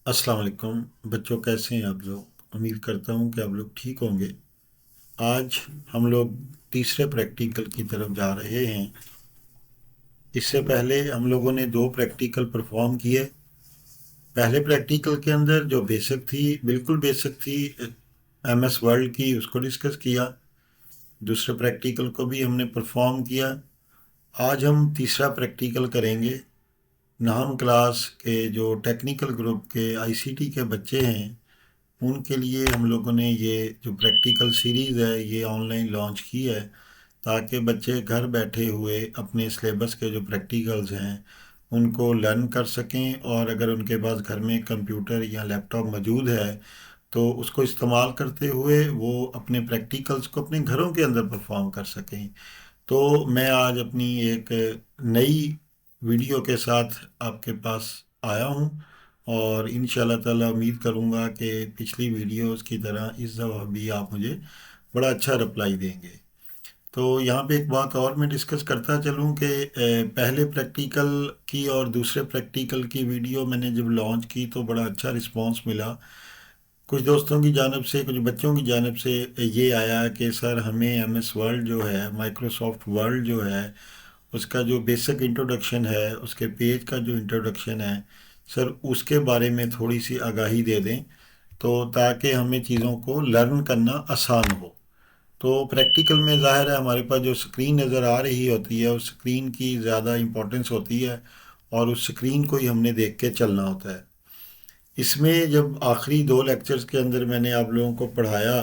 अस्सलाम वालेकुम बच्चों, कैसे हैं आप लोग। उम्मीद करता हूँ कि आप लोग ठीक होंगे। आज हम लोग तीसरे प्रैक्टिकल की तरफ जा रहे हैं। इससे पहले हम लोगों ने दो प्रैक्टिकल परफॉर्म किए। पहले प्रैक्टिकल के अंदर जो बेसिक थी, बिल्कुल बेसिक थी, एमएस वर्ल्ड की, उसको डिस्कस किया। दूसरे प्रैक्टिकल को भी हमने परफॉर्म किया। आज हम तीसरा प्रैक्टिकल करेंगे। नाम क्लास के जो टेक्निकल ग्रुप के आईसीटी के बच्चे हैं, उनके लिए हम लोगों ने ये जो प्रैक्टिकल सीरीज़ है ये ऑनलाइन लॉन्च की है, ताकि बच्चे घर बैठे हुए अपने सिलेबस के जो प्रैक्टिकल्स हैं उनको लर्न कर सकें, और अगर उनके पास घर में कंप्यूटर या लैपटॉप मौजूद है तो उसको इस्तेमाल करते हुए वो अपने प्रैक्टिकल्स को अपने घरों के अंदर परफॉर्म कर सकें। तो मैं आज अपनी एक नई वीडियो के साथ आपके पास आया हूँ, और इंशाल्लाह ताला उम्मीद करूँगा कि पिछली वीडियोस की तरह इस दफ़ा भी आप मुझे बड़ा अच्छा रिप्लाई देंगे। तो यहाँ पे एक बात और मैं डिस्कस करता चलूँ कि पहले प्रैक्टिकल की और दूसरे प्रैक्टिकल की वीडियो मैंने जब लॉन्च की तो बड़ा अच्छा रिस्पांस मिला। कुछ दोस्तों की जानिब से, कुछ बच्चों की जानिब से ये आया कि सर हमें एमएस वर्ल्ड जो है, माइक्रोसॉफ्ट वर्ल्ड जो है, उसका जो बेसिक इंट्रोडक्शन है, उसके पेज का जो इंट्रोडक्शन है, सर उसके बारे में थोड़ी सी आगाही दे दें, तो ताकि हमें चीज़ों को लर्न करना आसान हो। तो प्रैक्टिकल में ज़ाहिर है हमारे पास जो स्क्रीन नज़र आ रही होती है उस स्क्रीन की ज़्यादा इम्पोर्टेंस होती है, और उस स्क्रीन को ही हमने देख के चलना होता है। इसमें जब आखिरी दो लेक्चर्स के अंदर मैंने आप लोगों को पढ़ाया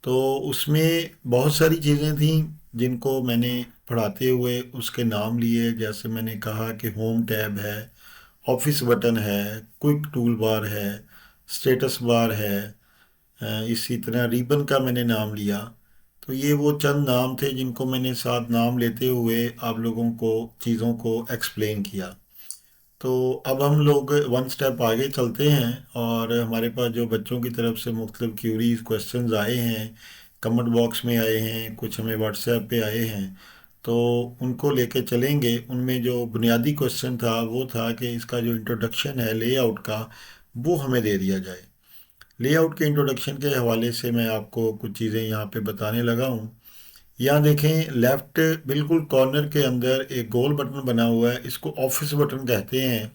तो उसमें बहुत सारी चीज़ें थीं जिनको मैंने पढ़ाते हुए उसके नाम लिए। जैसे मैंने कहा कि होम टैब है, ऑफिस बटन है, क्विक टूल बार है, स्टेटस बार है, इसी तरह रिबन का मैंने नाम लिया। तो ये वो चंद नाम थे जिनको मैंने साथ नाम लेते हुए आप लोगों को चीज़ों को एक्सप्लेन किया। तो अब हम लोग वन स्टेप आगे चलते हैं, और हमारे पास जो बच्चों की तरफ से मुख्तलिफ क्यूरीज क्वेश्चंस आए हैं, कमेंट बॉक्स में आए हैं, कुछ हमें व्हाट्सएप पे आए हैं, तो उनको लेके चलेंगे। उनमें जो बुनियादी क्वेश्चन था वो था कि इसका जो इंट्रोडक्शन है लेआउट का, वो हमें दे दिया जाए। लेआउट के इंट्रोडक्शन के हवाले से मैं आपको कुछ चीज़ें यहाँ पे बताने लगा हूँ। यहाँ देखें, लेफ्ट बिल्कुल कॉर्नर के अंदर एक गोल बटन बना हुआ है, इसको ऑफिस बटन कहते हैं।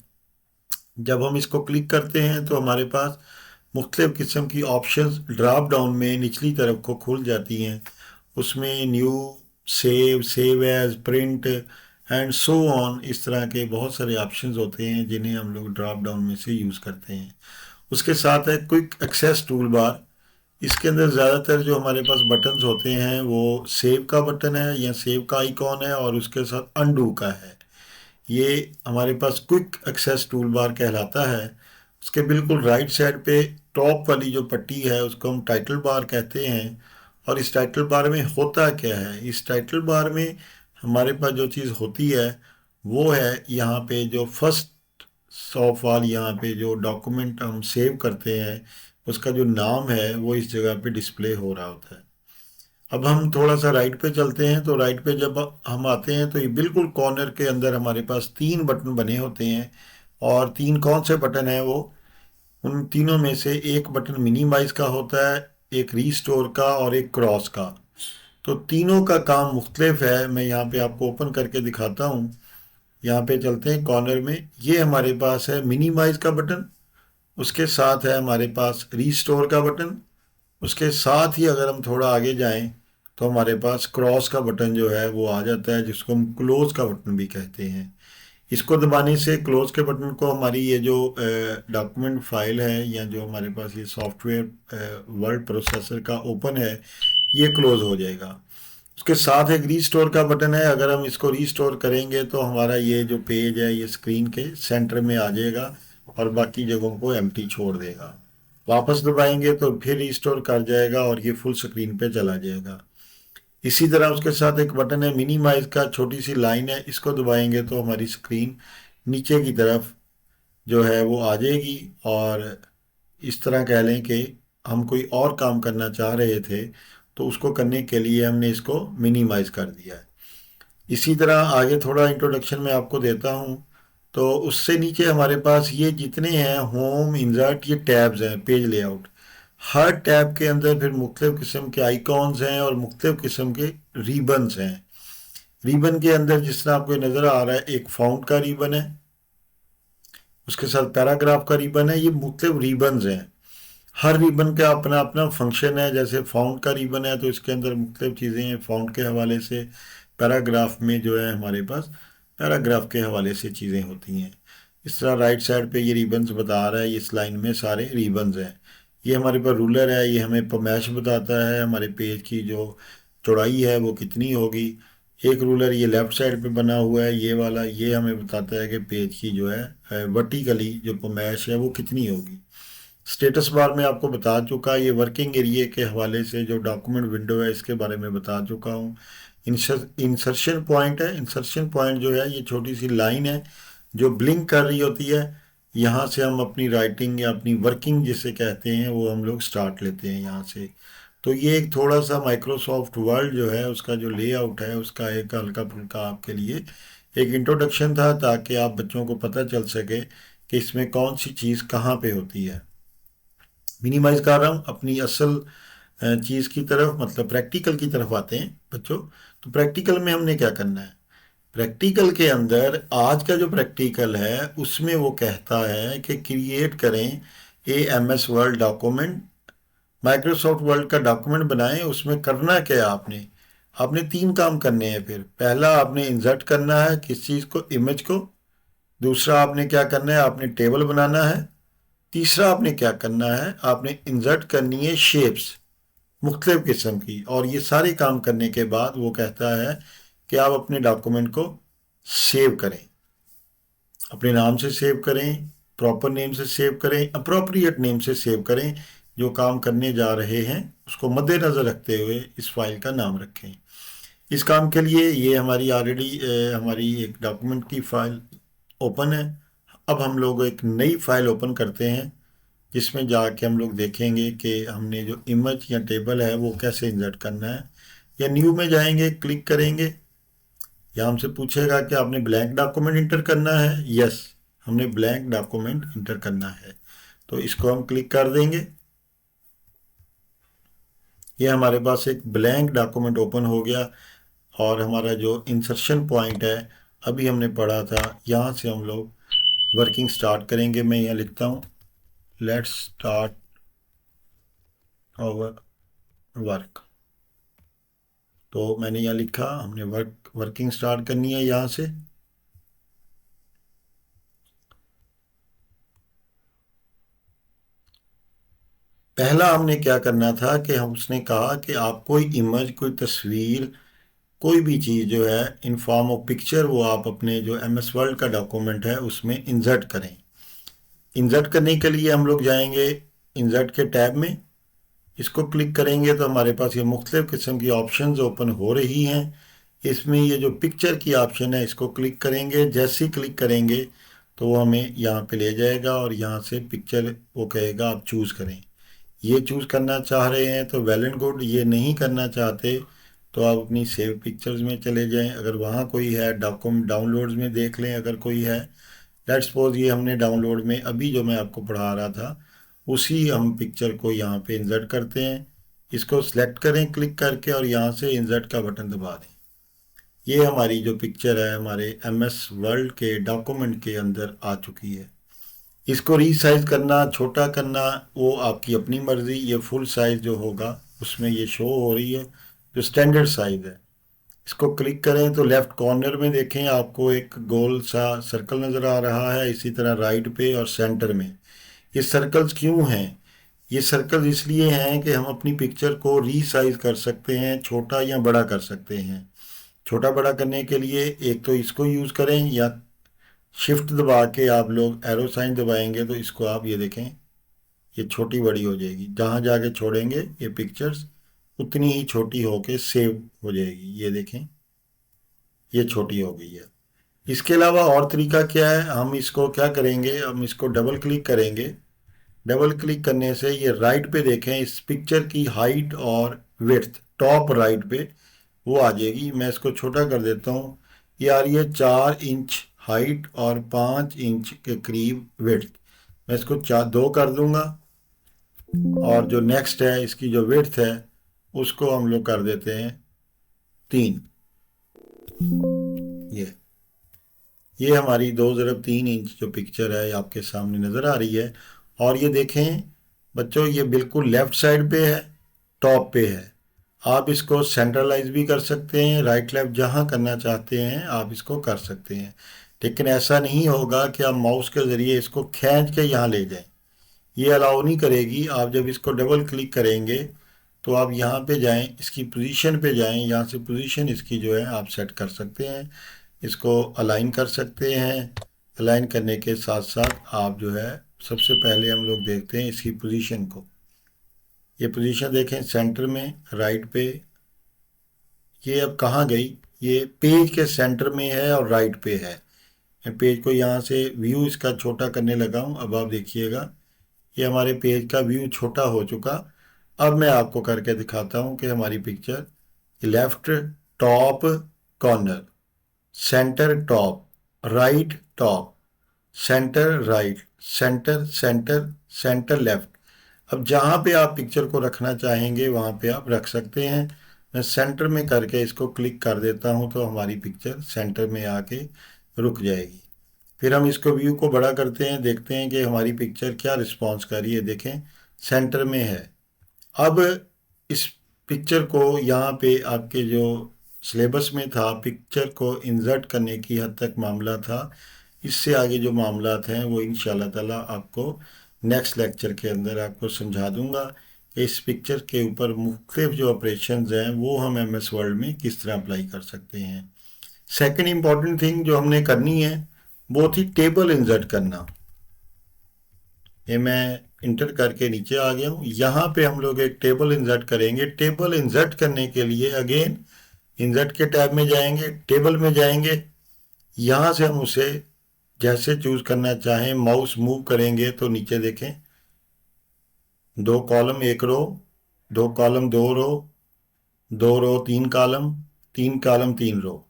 जब हम इसको क्लिक करते हैं तो हमारे पास मुख्तलिफ़ किस्म की ऑप्शंस ड्रॉप डाउन में निचली तरफ को खुल जाती हैं। उसमें new, save, save as, print and so on, इस तरह के बहुत सारे ऑप्शंस होते हैं जिन्हें हम लोग ड्रॉप डाउन में से यूज़ करते हैं। उसके साथ है क्विक एक्सेस टूल बार। इसके अंदर ज़्यादातर जो हमारे पास बटन्स होते हैं वो सेव का बटन है या सेव का आइकॉन है, और उसके साथ अनडू का है। ये हमारे पास क्विक एक्सेस टूल बार कहलाता है। उसके बिल्कुल राइट साइड पे टॉप वाली जो पट्टी है उसको हम टाइटल बार कहते हैं। और इस टाइटल बार में होता क्या है, इस टाइटल बार में हमारे पास जो चीज़ होती है वो है यहाँ पे जो फर्स्ट ऑफ ऑल, यहाँ पे जो डॉक्यूमेंट हम सेव करते हैं उसका जो नाम है वो इस जगह पे डिस्प्ले हो रहा होता है। अब हम थोड़ा सा राइट पे चलते हैं, तो राइट पे जब हम आते हैं तो ये बिल्कुल कॉर्नर के अंदर हमारे पास तीन बटन बने होते हैं। और तीन कौन से बटन हैं वो, उन तीनों में से एक बटन मिनिमाइज का होता है, एक रीस्टोर का, और एक क्रॉस का। तो तीनों का काम मुख्तलिफ है। मैं यहाँ पे आपको ओपन करके दिखाता हूँ। यहाँ पे चलते हैं कॉर्नर में, ये हमारे पास है मिनिमाइज का बटन। उसके साथ है हमारे पास रीस्टोर का बटन। उसके साथ ही अगर हम थोड़ा आगे जाएं तो हमारे पास क्रॉस का बटन जो है वो आ जाता है, जिसको हम क्लोज का बटन भी कहते हैं। इसको दबाने से क्लोज के बटन को हमारी ये जो डॉक्यूमेंट फाइल है या जो हमारे पास ये सॉफ्टवेयर वर्ड प्रोसेसर का ओपन है, ये क्लोज हो जाएगा। उसके साथ एक रीस्टोर का बटन है। अगर हम इसको रीस्टोर करेंगे तो हमारा ये जो पेज है ये स्क्रीन के सेंटर में आ जाएगा और बाकी जगहों को एम्प्टी छोड़ देगा। वापस दबाएंगे तो फिर रीस्टोर कर जाएगा और ये फुल स्क्रीन पे चला जाएगा। इसी तरह उसके साथ एक बटन है मिनिमाइज का, छोटी सी लाइन है, इसको दबाएंगे तो हमारी स्क्रीन नीचे की तरफ जो है वो आ जाएगी। और इस तरह कह लें कि हम कोई और काम करना चाह रहे थे तो उसको करने के लिए हमने इसको मिनिमाइज कर दिया है। इसी तरह आगे थोड़ा इंट्रोडक्शन में आपको देता हूँ। तो उससे नीचे हमारे पास ये जितने हैं होम, इंसर्ट, ये टैब्स हैं, पेज लेआउट। हर टैब के अंदर फिर मुख्तलिफ किस्म के आइकॉन्स हैं और मुख्तलिफ किस्म के रिबन्स हैं। रिबन के अंदर जिस तरह आपको नज़र आ रहा है, एक फाउंट का रिबन है, उसके साथ पैराग्राफ का रिबन है, ये मुख्तलिफ रिबन्स हैं। हर रिबन का अपना अपना फंक्शन है। जैसे फाउंट का रिबन है तो इसके अंदर मुख्तलिफ चीज़ें हैं फाउंट के हवाले से। पैराग्राफ में जो है हमारे पास पैराग्राफ के हवाले से चीज़ें होती हैं। इस तरह राइट साइड पे ये रिबन्स बता रहा है, इस लाइन में सारे रिबन्स हैं। ये हमारे पास रूलर है, ये हमें पमैश बताता है हमारे पेज की जो चौड़ाई है वो कितनी होगी। एक रूलर ये लेफ़्ट साइड पे बना हुआ है, ये वाला, ये हमें बताता है कि पेज की जो है वर्टिकली जो पमैश है वो कितनी होगी। स्टेटस बार में आपको बता चुका, ये वर्किंग एरिया के हवाले से जो डॉक्यूमेंट विंडो है इसके बारे में बता चुका हूँ। इंसर्शन पॉइंट है, इंसर्शन पॉइंट जो है ये छोटी सी लाइन है जो ब्लिंक कर रही होती है। यहाँ से हम अपनी राइटिंग या अपनी वर्किंग जिसे कहते हैं वो हम लोग स्टार्ट लेते हैं यहाँ से। तो ये एक थोड़ा सा माइक्रोसॉफ्ट वर्ड जो है उसका जो लेआउट है उसका एक हल्का फुल्का आपके लिए एक इंट्रोडक्शन था, ताकि आप बच्चों को पता चल सके कि इसमें कौन सी चीज़ कहाँ पे होती है। मिनिमाइज कर रहा हूँ, अपनी असल चीज़ की तरफ मतलब प्रैक्टिकल की तरफ आते हैं बच्चों। तो प्रैक्टिकल में हमने क्या करना है? प्रैक्टिकल के अंदर आज का जो प्रैक्टिकल है उसमें वो कहता है कि क्रिएट करें MS word document, Microsoft word का डॉक्यूमेंट बनाएं। उसमें करना क्या है आपने? आपने तीन काम करने हैं। फिर पहला आपने इंसर्ट करना है किस चीज़ को, इमेज को। दूसरा आपने क्या करना है, आपने टेबल बनाना है। तीसरा आपने क्या करना है, आपने इंसर्ट करनी है शेप्स मुख्तलिफ किस्म की। और ये सारे काम करने के बाद वो कहता है कि आप अपने डॉक्यूमेंट को सेव करें, अपने नाम से सेव करें, प्रॉपर नेम से सेव करें, अप्रोप्रिएट नेम से सेव करें। जो काम करने जा रहे हैं उसको मद्देनज़र रखते हुए इस फाइल का नाम रखें। इस काम के लिए ये हमारी ऑलरेडी हमारी एक डॉक्यूमेंट की फाइल ओपन है। अब हम लोग एक नई फाइल ओपन करते हैं जिसमें जाके हम लोग देखेंगे कि हमने जो इमेज या टेबल है वो कैसे इंसर्ट करना है। या न्यू में जाएंगे, क्लिक करेंगे, या हमसे पूछेगा कि आपने ब्लैंक डॉक्यूमेंट इंटर करना है। यस, हमने ब्लैंक डॉक्यूमेंट इंटर करना है, तो इसको हम क्लिक कर देंगे। ये हमारे पास एक ब्लैंक डॉक्यूमेंट ओपन हो गया। और हमारा जो इंसर्शन पॉइंट है अभी हमने पढ़ा था, यहाँ से हम लोग वर्किंग स्टार्ट करेंगे। मैं यहाँ लिखता हूँ लेट्स स्टार्ट आवर वर्क। तो मैंने यहाँ लिखा, हमने वर्किंग स्टार्ट करनी है यहाँ से। पहला हमने क्या करना था कि हम उसने कहा कि आप कोई इमेज, कोई तस्वीर, कोई भी चीज़ जो है इन फॉर्म ऑफ पिक्चर वो आप अपने जो एमएस वर्ड का डॉक्यूमेंट है उसमें इंसर्ट करें। इंसर्ट करने के लिए हम लोग जाएंगे इंसर्ट के टैब में, इसको क्लिक करेंगे तो हमारे पास ये मुख्तलिफ किस्म की ऑप्शंस ओपन हो रही हैं। इसमें ये जो पिक्चर की ऑप्शन है इसको क्लिक करेंगे। जैसे ही क्लिक करेंगे तो वो हमें यहाँ पे ले जाएगा और यहाँ से पिक्चर वो कहेगा आप चूज़ करें। ये चूज़ करना चाह रहे हैं तो वेल एंड गुड। ये नहीं करना चाहते तो आप अपनी सेव पिक्चर्स में चले जाएं। अगर वहाँ कोई है डॉक्यूमेंट डाउनलोड्स में देख लें अगर कोई है। लेट्स सपोज ये हमने डाउनलोड में अभी जो मैं आपको पढ़ा रहा था उसी हम पिक्चर को यहाँ पे इंसर्ट करते हैं। इसको सिलेक्ट करें क्लिक करके और यहाँ से इंसर्ट का बटन दबा दें। ये हमारी जो पिक्चर है हमारे एमएस वर्ल्ड के डॉक्यूमेंट के अंदर आ चुकी है। इसको रीसाइज करना, छोटा करना, वो आपकी अपनी मर्ज़ी। ये फुल साइज़ जो होगा उसमें ये शो हो रही है जो स्टैंडर्ड साइज़ है। इसको क्लिक करें तो लेफ़्ट कॉर्नर में देखें आपको एक गोल सा सर्कल नज़र आ रहा है। इसी तरह राइट पे और सेंटर में। ये सर्कल्स क्यों हैं? ये सर्कल्स इसलिए हैं कि हम अपनी पिक्चर को रीसाइज कर सकते हैं, छोटा या बड़ा कर सकते हैं। छोटा बड़ा करने के लिए एक तो इसको यूज़ करें या शिफ्ट दबा के आप लोग एरो साइन दबाएंगे तो इसको आप ये देखें ये छोटी बड़ी हो जाएगी। जहाँ जाके छोड़ेंगे ये पिक्चर्स उतनी ही छोटी होके सेव हो जाएगी। ये देखें ये छोटी हो गई है। इसके अलावा और तरीका क्या है, हम इसको क्या करेंगे, हम इसको डबल क्लिक करेंगे। डबल क्लिक करने से ये राइट पे देखें इस पिक्चर की हाइट और विड्थ टॉप राइट पे वो आ जाएगी। मैं इसको छोटा कर देता हूँ। ये आ रही है 4 इंच हाइट और 5 इंच के करीब विड्थ। मैं इसको 2 कर दूंगा, और जो नेक्स्ट है इसकी जो विड्थ है उसको हम लोग कर देते हैं 3। ये हमारी 2 × 3 इंच जो पिक्चर है ये आपके सामने नज़र आ रही है। और ये देखें बच्चों, ये बिल्कुल लेफ्ट साइड पे है, टॉप पे है। आप इसको सेंट्रलाइज भी कर सकते हैं, राइट लेफ्ट जहाँ करना चाहते हैं आप इसको कर सकते हैं। लेकिन ऐसा नहीं होगा कि आप माउस के ज़रिए इसको खींच के यहाँ ले जाएं, ये अलाउ नहीं करेगी। आप जब इसको डबल क्लिक करेंगे तो आप यहाँ पे जाएं, इसकी पोजीशन पे जाएं, यहाँ से पोजीशन इसकी जो है आप सेट कर सकते हैं, इसको अलाइन कर सकते हैं। अलाइन करने के साथ साथ आप जो है सबसे पहले हम लोग देखते हैं इसकी पोजीशन को। ये पोजीशन देखें सेंटर में, राइट पे। ये अब कहाँ गई? ये पेज के सेंटर में है और राइट पे है। मैं पेज को यहाँ से व्यू इसका छोटा करने लगा हूँ। अब आप देखिएगा ये हमारे पेज का व्यू छोटा हो चुका। अब मैं आपको करके दिखाता हूँ कि हमारी picture left top corner, centre top, right top, centre right, centre centre, centre left. अब जहाँ पे आप पिक्चर को रखना चाहेंगे वहाँ पे आप रख सकते हैं। मैं सेंटर में करके इसको क्लिक कर देता हूँ तो हमारी पिक्चर सेंटर में आके रुक जाएगी। फिर हम इसको व्यू को बड़ा करते हैं, देखते हैं कि हमारी पिक्चर क्या रिस्पॉन्स कर रही है। देखें सेंटर में है। अब इस पिक्चर को यहाँ पे आपके जो सिलेबस में था पिक्चर को इंसर्ट करने की हद तक मामला था। इससे आगे जो मामलात हैं वो इंशाल्लाह ताला आपको नेक्स्ट लेक्चर के अंदर आपको समझा दूंगा कि इस पिक्चर के ऊपर मुख्तलिफ जो ऑपरेशंस हैं वो हम एमएस वर्ड में किस तरह अप्लाई कर सकते हैं। सेकंड इम्पॉर्टेंट थिंग जो हमने करनी है वो थी टेबल इंसर्ट करना। ये मैं इंटर करके नीचे आ गया हूँ। यहाँ पे हम लोग एक टेबल इंसर्ट करेंगे। टेबल इंसर्ट करने के लिए अगेन इंसर्ट के टैब में जाएंगे, टेबल में जाएंगे, यहाँ से हम उसे जैसे चूज करना चाहें माउस मूव करेंगे तो नीचे देखें 2 कॉलम 1 रो, 2 कॉलम 2 रो, 2 रो 3 कॉलम, 3 कॉलम 3 रो।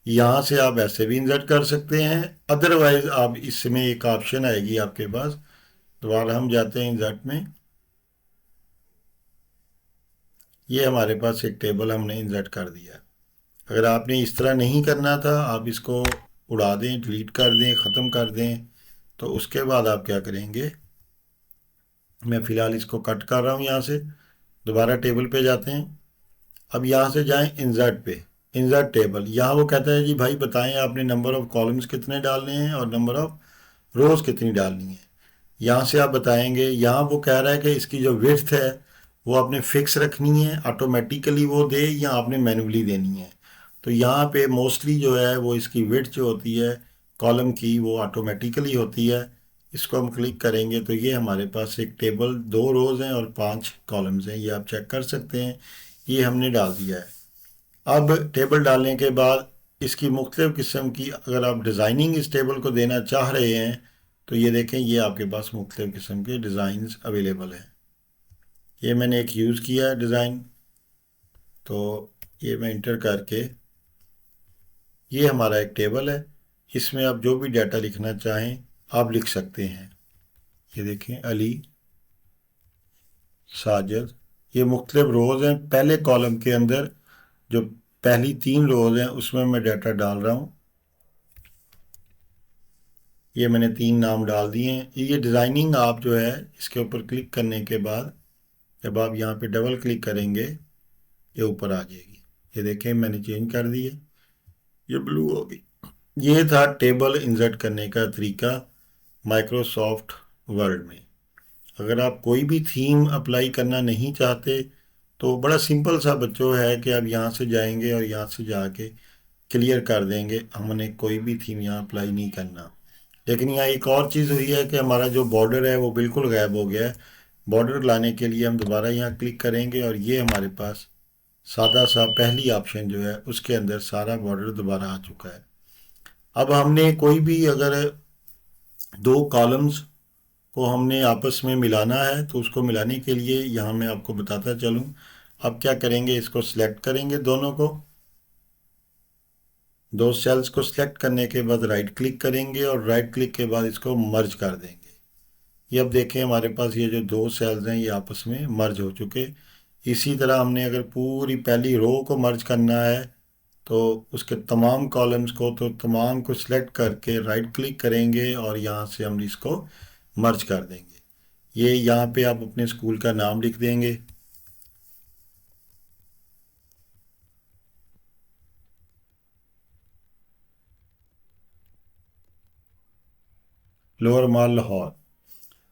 यहाँ से आप ऐसे भी इंसर्ट कर सकते हैं। अदरवाइज आप इसमें एक ऑप्शन आएगी आपके पास, दोबारा हम जाते हैं इंसर्ट में। ये हमारे पास एक टेबल हमने इंसर्ट कर दिया। अगर आपने इस तरह नहीं करना था, आप इसको उड़ा दें, डिलीट कर दें, ख़त्म कर दें, तो उसके बाद आप क्या करेंगे, मैं फ़िलहाल इसको कट कर रहा हूँ यहाँ से। दोबारा टेबल पे जाते हैं। अब यहाँ से जाएं इंसर्ट पे, इंसर्ट टेबल। यहाँ वो कहता है जी भाई बताएं आपने नंबर ऑफ़ कॉलम्स कितने डालने हैं और नंबर ऑफ़ रोज़ कितनी डालनी है। यहाँ से आप बताएंगे। यहाँ वो कह रहा है कि इसकी जो विड्थ है वो आपने फिक्स रखनी है, ऑटोमेटिकली वो दे या आपने मैनुअली देनी है। तो यहाँ पे मोस्टली जो है वो इसकी विड्थ जो होती है कॉलम की वो ऑटोमेटिकली होती है। इसको हम क्लिक करेंगे तो ये हमारे पास एक टेबल 2 रोज़ हैं और 5 कॉलम्स हैं, ये आप चेक कर सकते हैं। ये हमने डाल दिया है। अब टेबल डालने के बाद इसकी मुख्तलिफ़ किस्म की अगर आप डिज़ाइनिंग इस टेबल को देना चाह रहे हैं तो ये देखें ये आपके पास मुख्तलिफ़ किस्म के डिज़ाइंस अवेलेबल हैं। ये मैंने एक यूज़ किया है डिज़ाइन, तो ये मैं इंटर करके ये हमारा एक टेबल है। इसमें आप जो भी डाटा लिखना चाहें आप लिख सकते हैं। ये देखें अली, साजिद, ये मुख्तलिफ रोज़ हैं। पहले कॉलम के अंदर जो पहली 3 रोज़ हैं उसमें मैं डाटा डाल रहा हूँ। ये मैंने 3 नाम डाल दिए हैं। ये डिज़ाइनिंग आप जो है इसके ऊपर क्लिक करने के बाद जब आप यहाँ पे डबल क्लिक करेंगे ये ऊपर आ जाएगी। ये देखें मैंने चेंज कर दी है, ये ब्लू हो गई। ये था टेबल इंसर्ट करने का तरीका माइक्रोसॉफ्ट वर्ड में। अगर आप कोई भी थीम अप्लाई करना नहीं चाहते तो बड़ा सिंपल सा बच्चों है कि आप यहाँ से जाएंगे और यहाँ से जाके क्लियर कर देंगे, हमने कोई भी थीम यहाँ अप्लाई नहीं करना। लेकिन यहाँ एक और चीज़ हुई है कि हमारा जो बॉर्डर है वो बिल्कुल गायब हो गया है। बॉर्डर लाने के लिए हम दोबारा यहाँ क्लिक करेंगे और ये हमारे पास सादा सा पहली ऑप्शन जो है उसके अंदर सारा बॉर्डर दोबारा आ चुका है। अब हमने कोई भी अगर 2 कॉलम्स को हमने आपस में मिलाना है तो उसको मिलाने के लिए यहाँ मैं आपको बताता चलूँ। अब क्या करेंगे, इसको सिलेक्ट करेंगे दोनों को, दो सेल्स को सिलेक्ट करने के बाद राइट क्लिक करेंगे और राइट क्लिक के बाद इसको मर्ज कर देंगे। ये अब देखें हमारे पास ये जो दो सेल्स हैं ये आपस में मर्ज हो चुके। इसी तरह हमने अगर पूरी पहली रो को मर्ज करना है तो उसके तमाम कॉलम्स को तो तमाम को सिलेक्ट करके राइट क्लिक करेंगे और यहाँ से हम इसको मर्ज कर देंगे। ये यहाँ पे आप अपने स्कूल का नाम लिख देंगे। लोअर माल लाहौर।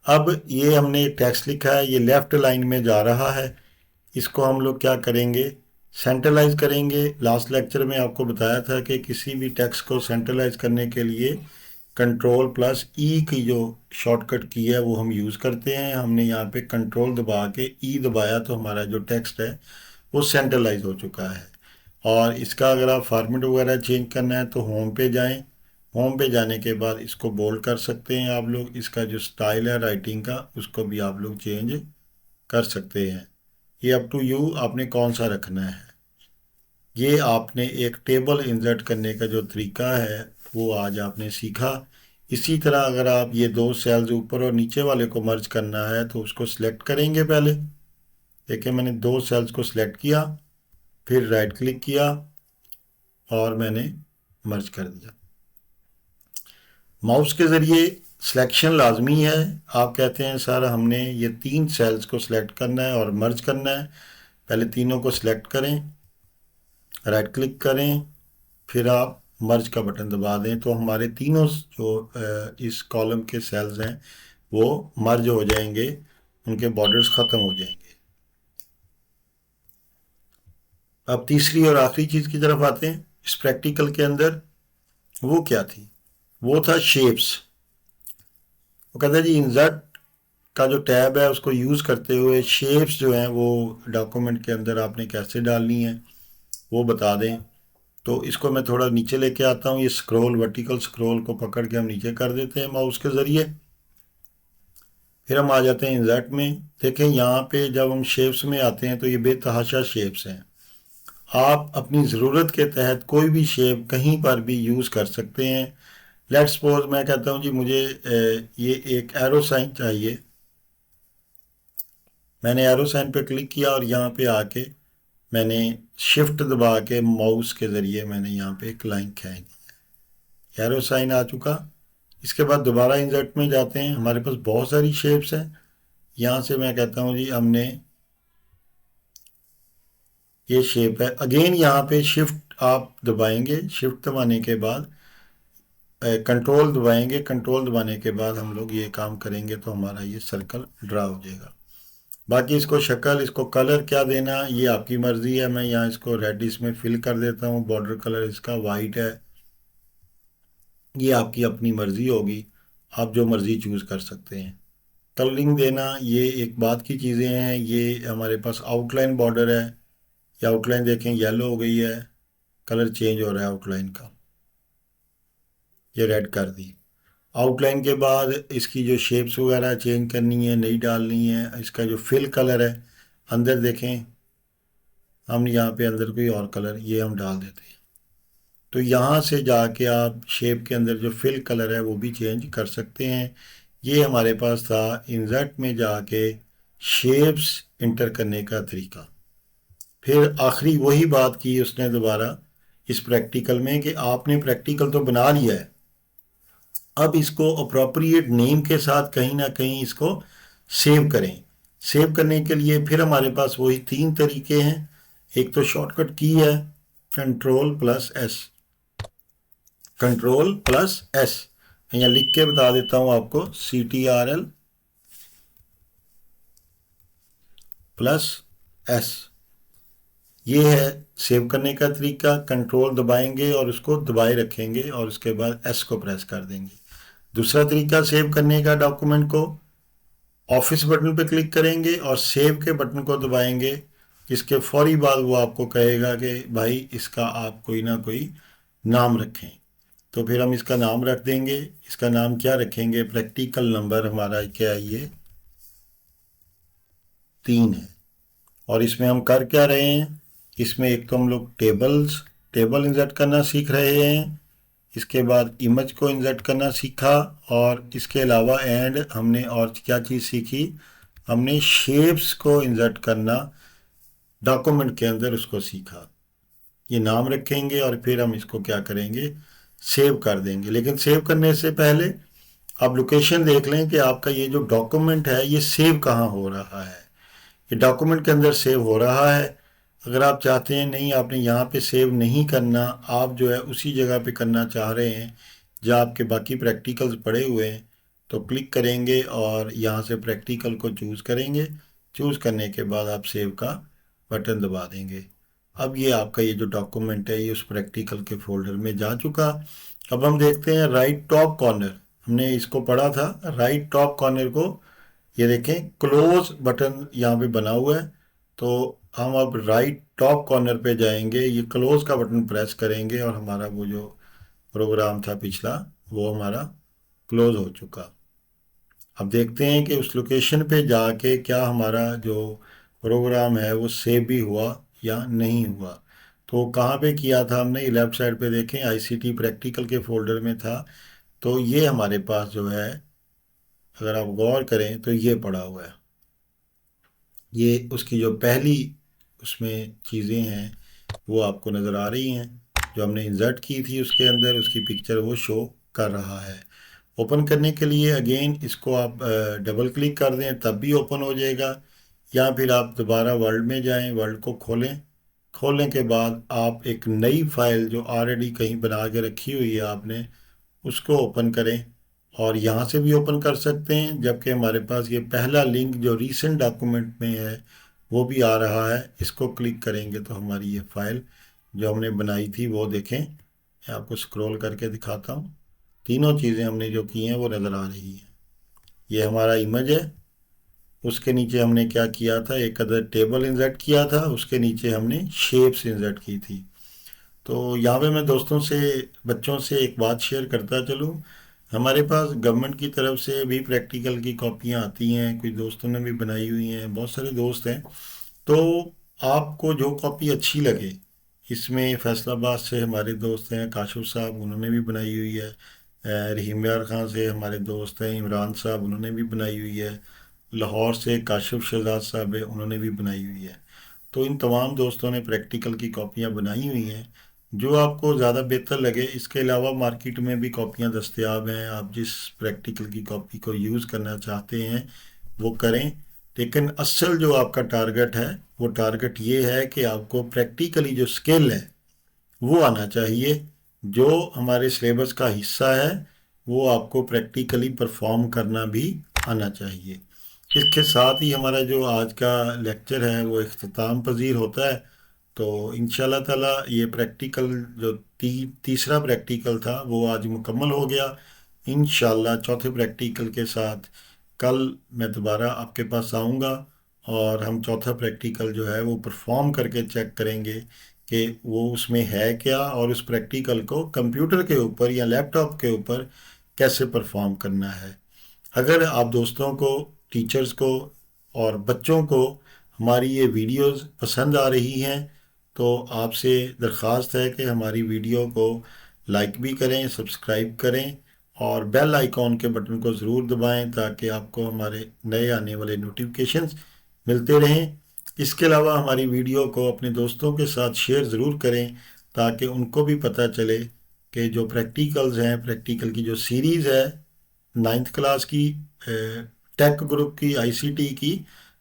अब ये हमने एक टेक्स्ट लिखा है, ये लेफ्ट लाइन में जा रहा है। इसको हम लोग क्या करेंगे, सेंट्रलाइज करेंगे। लास्ट लेक्चर में आपको बताया था कि किसी भी टेक्स्ट को सेंट्रलाइज करने के लिए कंट्रोल प्लस ई की जो शॉर्टकट की है वो हम यूज़ करते हैं। हमने यहाँ पे कंट्रोल दबा के ई दबाया तो हमारा जो टेक्स्ट है वो सेंट्रलाइज हो चुका है। और इसका अगर आप फॉर्मेट वगैरह चेंज करना है तो होम पे जाएं। होम पे जाने के बाद इसको बोल्ड कर सकते हैं आप लोग। इसका जो स्टाइल है राइटिंग का उसको भी आप लोग चेंज कर सकते हैं। ये अप टू यू, आपने कौन सा रखना है। ये आपने एक टेबल इंसर्ट करने का जो तरीका है वो आज आपने सीखा। इसी तरह अगर आप ये दो सेल्स ऊपर और नीचे वाले को मर्ज करना है तो उसको सिलेक्ट करेंगे। पहले देखिए मैंने दो सेल्स को सिलेक्ट किया, फिर राइट क्लिक किया और मैंने मर्ज कर दिया। माउस के ज़रिए सिलेक्शन लाजमी है। आप कहते हैं सर हमने ये तीन सेल्स को सिलेक्ट करना है और मर्ज करना है। पहले तीनों को सिलेक्ट करें, राइट क्लिक करें, फिर आप मर्ज का बटन दबा दें तो हमारे तीनों जो इस कॉलम के सेल्स हैं वो मर्ज हो जाएंगे, उनके बॉर्डर्स ख़त्म हो जाएंगे। अब तीसरी और आखिरी चीज़ की तरफ आते हैं इस प्रैक्टिकल के अंदर। वो क्या थी, वो था शेप्स। वो कहता है जी इंसर्ट का जो टैब है उसको यूज़ करते हुए शेप्स जो हैं वो डॉक्यूमेंट के अंदर आपने कैसे डालनी है वो बता दें। तो इसको मैं थोड़ा नीचे लेके आता हूँ। ये स्क्रॉल, वर्टिकल स्क्रॉल को पकड़ के हम नीचे कर देते हैं माउस के ज़रिए। फिर हम आ जाते हैं इंसर्ट में। देखें यहाँ पे जब हम शेप्स में आते हैं तो ये बेतहाशा शेप्स हैं। आप अपनी ज़रूरत के तहत कोई भी शेप कहीं पर भी यूज़ कर सकते हैं। लेट्स सपोज मैं कहता हूँ जी मुझे ये एक एरो साइन चाहिए। मैंने एरो साइन पे क्लिक किया और यहाँ पे आके मैंने शिफ्ट दबा के माउस के ज़रिए मैंने यहाँ पे एक लाइन खींची। एरो साइन आ चुका। इसके बाद दोबारा इंसर्ट में जाते हैं। हमारे पास बहुत सारी शेप्स हैं। यहाँ से मैं कहता हूँ जी हमने ये शेप है। अगेन यहाँ पे शिफ्ट आप दबाएंगे, शिफ्ट दबाने के बाद कंट्रोल दबाएंगे। कंट्रोल दबाने के बाद हम लोग ये काम करेंगे तो हमारा ये सर्कल ड्रा हो जाएगा। बाकी इसको शक्ल, इसको कलर क्या देना ये आपकी मर्ज़ी है। मैं यहाँ इसको रेड इसमें फिल कर देता हूँ। बॉर्डर कलर इसका वाइट है। ये आपकी अपनी मर्ज़ी होगी, आप जो मर्ज़ी चूज़ कर सकते हैं। कलरिंग देना ये एक बात की चीज़ें हैं। ये हमारे पास आउटलाइन बॉर्डर है। ये आउटलाइन देखें येलो हो गई है, कलर चेंज हो रहा है आउटलाइन का। ये रेड कर दी। आउटलाइन के बाद इसकी जो शेप्स वगैरह चेंज करनी है, नहीं डालनी है। इसका जो फिल कलर है अंदर देखें, हम यहाँ पे अंदर कोई और कलर ये हम डाल देते हैं। तो यहाँ से जाके आप शेप के अंदर जो फिल कलर है वो भी चेंज कर सकते हैं। ये हमारे पास था इंसर्ट में जाके शेप्स इंटर करने का तरीका। फिर आखिरी वही बात की उसने दोबारा इस प्रैक्टिकल में कि आपने प्रैक्टिकल तो बना लिया है, अब इसको अप्रोप्रिएट नेम के साथ कहीं ना कहीं इसको सेव करें। सेव करने के लिए फिर हमारे पास वही तीन तरीके हैं। एक तो शॉर्टकट की है control plus S. Control plus S मैं यहाँ लिख के बता देता हूँ आपको, CTRL प्लस एस। ये है सेव करने का तरीका। कंट्रोल दबाएंगे और उसको दबाए रखेंगे और उसके बाद एस को प्रेस कर देंगे। दूसरा तरीका सेव करने का डॉक्यूमेंट को, ऑफिस बटन पे क्लिक करेंगे और सेव के बटन को दबाएंगे। इसके फौरी बाद वो आपको कहेगा कि भाई इसका आप कोई ना कोई नाम रखें। तो फिर हम इसका नाम रख देंगे। इसका नाम क्या रखेंगे, प्रैक्टिकल नंबर हमारा क्या है ये 3 है। और इसमें हम कर क्या रहे हैं, इसमें एक तो हम लोग टेबल्स टेबल इंसर्ट करना सीख रहे हैं, इसके बाद इमेज को इंसर्ट करना सीखा, और इसके अलावा एंड हमने और क्या चीज़ सीखी, हमने शेप्स को इंसर्ट करना डॉक्यूमेंट के अंदर, उसको सीखा। ये नाम रखेंगे और फिर हम इसको क्या करेंगे, सेव कर देंगे। लेकिन सेव करने से पहले आप लोकेशन देख लें कि आपका ये जो डॉक्यूमेंट है ये सेव कहाँ हो रहा है। ये डॉक्यूमेंट के अंदर सेव हो रहा है। अगर आप चाहते हैं नहीं, आपने यहाँ पे सेव नहीं करना, आप जो है उसी जगह पे करना चाह रहे हैं जहाँ आपके बाकी प्रैक्टिकल्स पड़े हुए हैं, तो क्लिक करेंगे और यहाँ से प्रैक्टिकल को चूज़ करेंगे। चूज़ करने के बाद आप सेव का बटन दबा देंगे। अब ये आपका ये जो डॉक्यूमेंट है ये उस प्रैक्टिकल के फोल्डर में जा चुका। अब हम देखते हैं राइट टॉप कॉर्नर, हमने इसको पढ़ा था, राइट टॉप कॉर्नर को ये देखें क्लोज बटन यहाँ पे बना हुआ है। तो हम अब राइट टॉप कॉर्नर पे जाएंगे, ये क्लोज का बटन प्रेस करेंगे और हमारा वो जो प्रोग्राम था पिछला वो हमारा क्लोज हो चुका। अब देखते हैं कि उस लोकेशन पे जाके क्या हमारा जो प्रोग्राम है वो सेव भी हुआ या नहीं हुआ। तो कहाँ पे किया था हमने, ये लेफ्ट साइड पे देखें आईसीटी प्रैक्टिकल के फोल्डर में था। तो ये हमारे पास जो है, अगर आप गौर करें तो ये पड़ा हुआ है। ये उसकी जो पहली उसमें चीज़ें हैं वो आपको नज़र आ रही हैं, जो हमने इंसर्ट की थी उसके अंदर उसकी पिक्चर वो शो कर रहा है। ओपन करने के लिए अगेन इसको आप डबल क्लिक कर दें तब भी ओपन हो जाएगा, या फिर आप दोबारा वर्ल्ड में जाएं, वर्ल्ड को खोलें। खोलने के बाद आप एक नई फाइल जो ऑलरेडी कहीं बना के रखी हुई है आपने, उसको ओपन करें। और यहाँ से भी ओपन कर सकते हैं, जबकि हमारे पास ये पहला लिंक जो रीसेंट डॉक्यूमेंट में है वो भी आ रहा है। इसको क्लिक करेंगे तो हमारी ये फाइल जो हमने बनाई थी वो देखें, मैं आपको स्क्रॉल करके दिखाता हूँ। तीनों चीज़ें हमने जो की हैं वो नज़र आ रही हैं। ये हमारा इमेज है, उसके नीचे हमने क्या किया था, एक अदर टेबल इंसर्ट किया था, उसके नीचे हमने शेप्स इंसर्ट की थी। तो यहाँ पे मैं दोस्तों से, बच्चों से एक बात शेयर करता चलूँ। हमारे पास गवर्नमेंट की तरफ से भी प्रैक्टिकल की कॉपियाँ आती हैं, कुछ दोस्तों ने भी बनाई हुई हैं, बहुत सारे दोस्त हैं। तो आपको जो कॉपी अच्छी लगे, इसमें फैसलाबाद से हमारे दोस्त हैं काशिफ साहब, उन्होंने भी बनाई हुई है। रहीम यार खान से हमारे दोस्त हैं इमरान साहब, उन्होंने भी बनाई हुई है। लाहौर से काशिफ शहजाद साहब है, उन्होंने भी बनाई हुई है। तो इन तमाम दोस्तों ने प्रैक्टिकल की कॉपियाँ बनाई हुई हैं, जो आपको ज़्यादा बेहतर लगे। इसके अलावा मार्केट में भी कॉपियाँ दस्तयाब हैं, आप जिस प्रैक्टिकल की कॉपी को यूज़ करना चाहते हैं वो करें। लेकिन असल जो आपका टारगेट है वो टारगेट ये है कि आपको प्रैक्टिकली जो स्किल है वो आना चाहिए, जो हमारे सिलेबस का हिस्सा है वो आपको प्रैक्टिकली परफॉर्म करना भी आना चाहिए। इसके साथ ही हमारा जो आज का लेक्चर है वो इख्तिताम पजीर होता है। तो इंशाल्लाह ताला ये प्रैक्टिकल जो तीसरा प्रैक्टिकल था वो आज मुकम्मल हो गया। इंशाल्लाह चौथे प्रैक्टिकल के साथ कल मैं दोबारा आपके पास आऊँगा और हम चौथा प्रैक्टिकल जो है वो परफॉर्म करके चेक करेंगे कि वो उसमें है क्या, और उस प्रैक्टिकल को कंप्यूटर के ऊपर या लैपटॉप के ऊपर कैसे परफॉर्म करना है। अगर आप दोस्तों को, टीचर्स को और बच्चों को हमारी ये वीडियोस पसंद आ रही हैं तो आपसे दरख्वास्त है कि हमारी वीडियो को लाइक भी करें, सब्सक्राइब करें और बेल आइकॉन के बटन को ज़रूर दबाएं ताकि आपको हमारे नए आने वाले नोटिफिकेशंस मिलते रहें। इसके अलावा हमारी वीडियो को अपने दोस्तों के साथ शेयर ज़रूर करें ताकि उनको भी पता चले कि जो प्रैक्टिकल्स हैं, प्रैक्टिकल की जो सीरीज़ है 9th क्लास की, टेक ग्रुप की, आईसीटी की,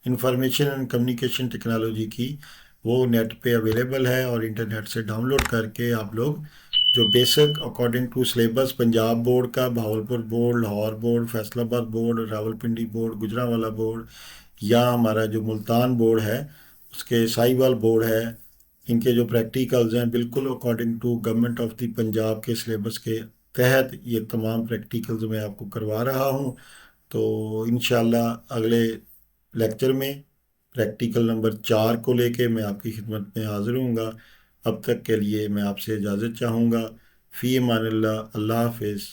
इंफॉर्मेशन एंड कम्युनिकेशन टेक्नोलॉजी की, वो नेट पे अवेलेबल है और इंटरनेट से डाउनलोड करके आप लोग जो basic according to syllabus Punjab board का, Bahawalpur board, Lahore board, Faisalabad board, Rawalpindi board, Gujranwala board, या हमारा जो मुल्तान बोर्ड है उसके साहिवाल बोर्ड है, इनके जो प्रैक्टिकल्स हैं बिल्कुल according to government of the Punjab के सिलेबस के तहत ये तमाम प्रैक्टिकल्स मैं आपको करवा रहा हूँ। तो इंशाल्लाह अगले लेक्चर में प्रैक्टिकल नंबर 4 को लेके मैं आपकी खिदमत में हाजिर हूँगा। अब तक के लिए मैं आपसे इजाज़त चाहूँगा। फ़ी अमानिल्लाह, अल्लाह हाफिज़।